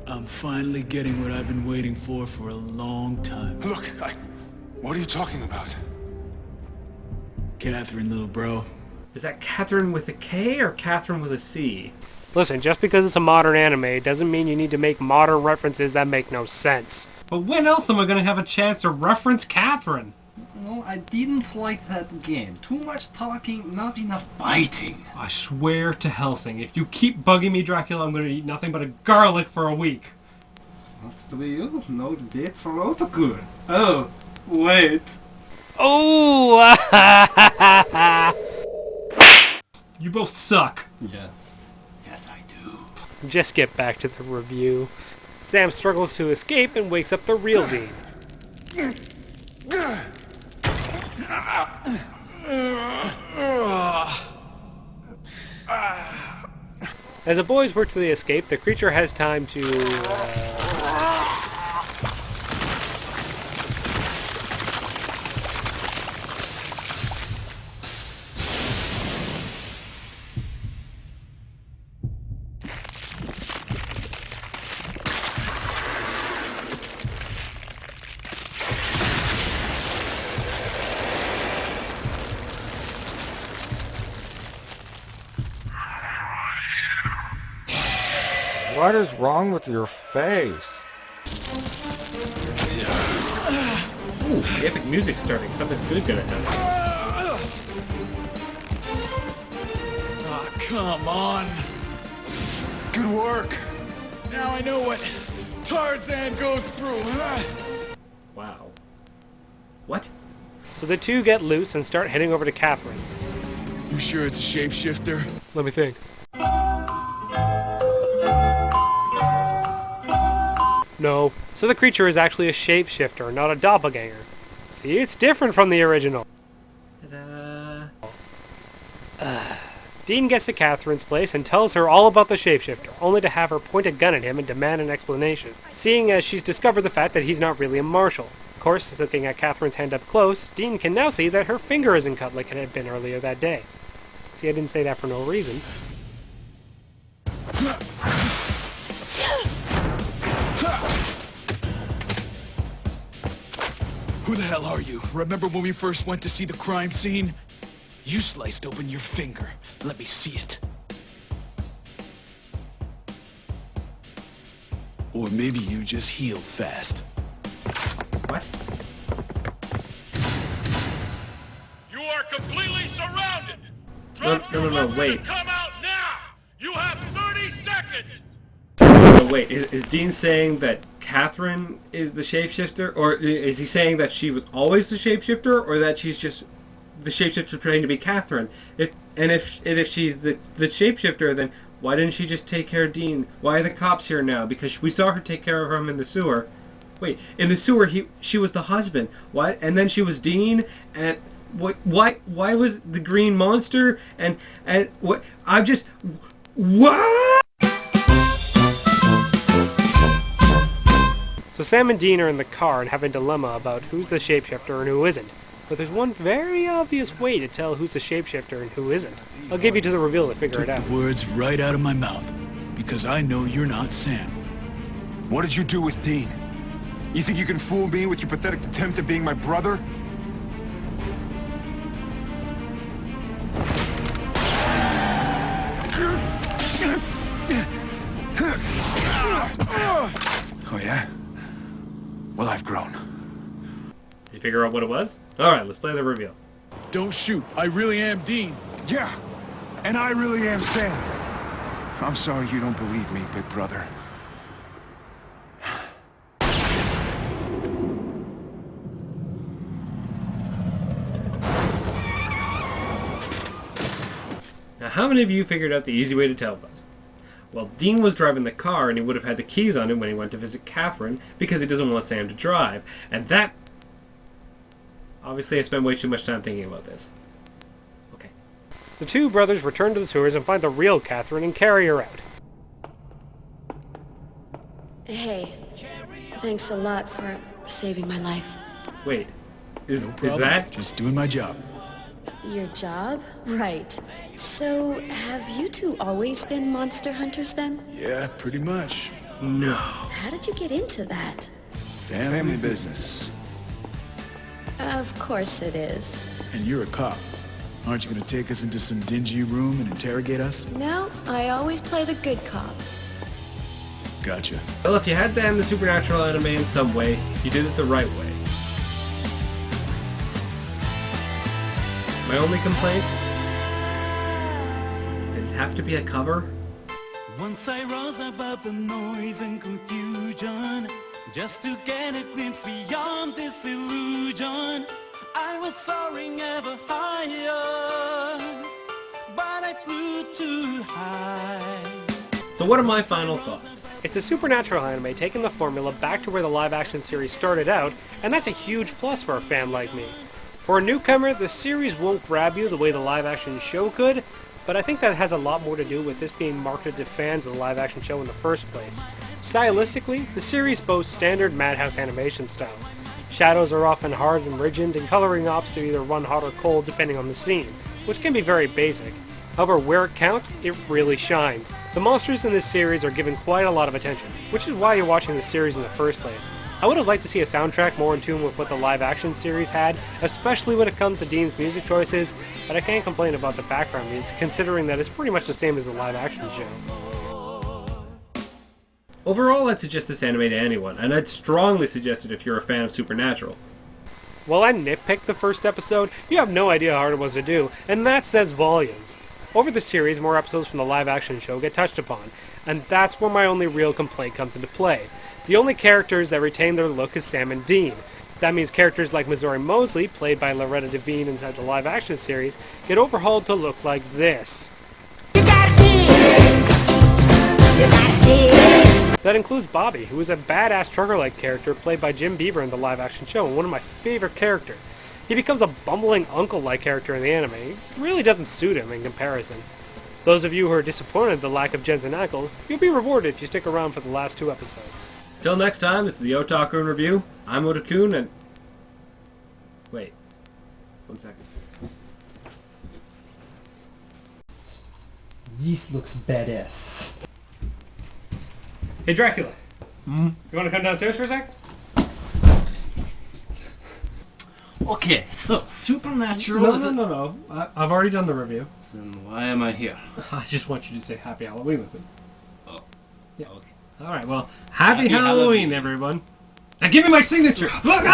I'm finally getting what I've been waiting for a long time. Look, what are you talking about? Catherine, little bro. Is that Catherine with a K or Catherine with a C? Listen, just because it's a modern anime doesn't mean you need to make modern references that make no sense. But when else am I going to have a chance to reference Catherine? No, I didn't like that game. Too much talking, not enough fighting. I swear to Helsing, if you keep bugging me, Dracula, I'm going to eat nothing but a garlic for a week. What's the you? No date for Ota-kun. Oh, wait. Oh! You both suck. Yes. Yes, I do. Just get back to the review. Sam struggles to escape and wakes up the real Dean. As the boys work to the escape, the creature has time to... What is wrong with your face? Ooh, the epic music's starting. Something's good gonna happen. Ah, come on. Good work. Now I know what Tarzan goes through, huh? Wow. What? So the two get loose and start heading over to Catherine's. You sure it's a shapeshifter? Let me think. No. So the creature is actually a shapeshifter, not a doppelganger. See, it's different from the original. Ta-da. Dean gets to Catherine's place and tells her all about the shapeshifter, only to have her point a gun at him and demand an explanation, seeing as she's discovered the fact that he's not really a marshal. Of course, looking at Catherine's hand up close, Dean can now see that her finger isn't cut like it had been earlier that day. See, I didn't say that for no reason. Who the hell are you? Remember when we first went to see the crime scene? You sliced open your finger. Let me see it. Or maybe you just heal fast. What? You are completely surrounded. No, Drop no, your no, weapon wait. and come out now. You have 30 seconds. No, wait, is Dean saying that Catherine is the shapeshifter? Or is he saying that she was always the shapeshifter? Or that she's just the shapeshifter pretending to be Catherine? If she's the shapeshifter, then why didn't she just take care of Dean? Why are the cops here now? Because we saw her take care of him in the sewer. Wait, in the sewer she was the husband. Why? And then she was Dean, and why was the green monster? And what? I'm just... What? So Sam and Dean are in the car and have a dilemma about who's the shapeshifter and who isn't. But there's one very obvious way to tell who's the shapeshifter and who isn't. I'll give you to the reveal to figure it out. The words right out of my mouth. Because I know you're not Sam. What did you do with Dean? You think you can fool me with your pathetic attempt at being my brother? Oh yeah? Well, I've grown. Did you figure out what it was? Alright, let's play the reveal. Don't shoot. I really am Dean. Yeah, and I really am Sam. I'm sorry you don't believe me, big brother. Now, how many of you figured out the easy way to tell us? Well, Dean was driving the car and he would have had the keys on him when he went to visit Catherine because he doesn't want Sam to drive. And that... Obviously, I spent way too much time thinking about this. Okay. The two brothers return to the sewers and find the real Catherine and carry her out. Hey, thanks a lot for saving my life. Wait, is Problem. that... Just doing my job. Your job? Right. So, have you two always been monster hunters then? Yeah, pretty much. No. How did you get into that? Family business. Of course it is. And you're a cop. Aren't you gonna take us into some dingy room and interrogate us? No, I always play the good cop. Gotcha. Well, if you had to end the supernatural anime in some way, you did it the right way. My only complaint? Did it have to be a cover? Once I rose above the noise and confusion, just to get a glimpse beyond this illusion. I was soaring ever higher, but I flew too high. So what are my final thoughts? It's a supernatural anime taking the formula back to where the live-action series started out, and that's a huge plus for a fan like me. For a newcomer, the series won't grab you the way the live-action show could, but I think that has a lot more to do with this being marketed to fans of the live-action show in the first place. Stylistically, the series boasts standard Madhouse animation style. Shadows are often hard and rigid, and coloring ops to either run hot or cold depending on the scene, which can be very basic. However, where it counts, it really shines. The monsters in this series are given quite a lot of attention, which is why you're watching the series in the first place. I would have liked to see a soundtrack more in tune with what the live-action series had, especially when it comes to Dean's music choices, but I can't complain about the background music, considering that it's pretty much the same as the live-action show. Overall, I'd suggest this anime to anyone, and I'd strongly suggest it if you're a fan of Supernatural. While I nitpicked the first episode, you have no idea how hard it was to do, and that says volumes. Over the series, more episodes from the live-action show get touched upon, and that's where my only real complaint comes into play. The only characters that retain their look is Sam and Dean. That means characters like Missouri Mosley, played by Loretta Devine inside the live-action series, get overhauled to look like this. That includes Bobby, who is a badass trucker-like character played by Jim Beaver in the live-action show, and one of my favorite characters. He becomes a bumbling uncle-like character in the anime. It really doesn't suit him in comparison. Those of you who are disappointed at the lack of Jensen Ackles, you'll be rewarded if you stick around for the last 2 episodes. Till next time, this is the Ota-kun Review. I'm Ota-kun, and... Wait. 1 second. This looks badass. Hey, Dracula. You want to come downstairs for a sec? Okay, so Supernatural No. I've already done the review. Then why am I here? I just want you to say Happy Halloween with me. Oh. Yeah. Okay. Alright, well, Happy Halloween. Halloween, everyone. Now give me my signature! Look!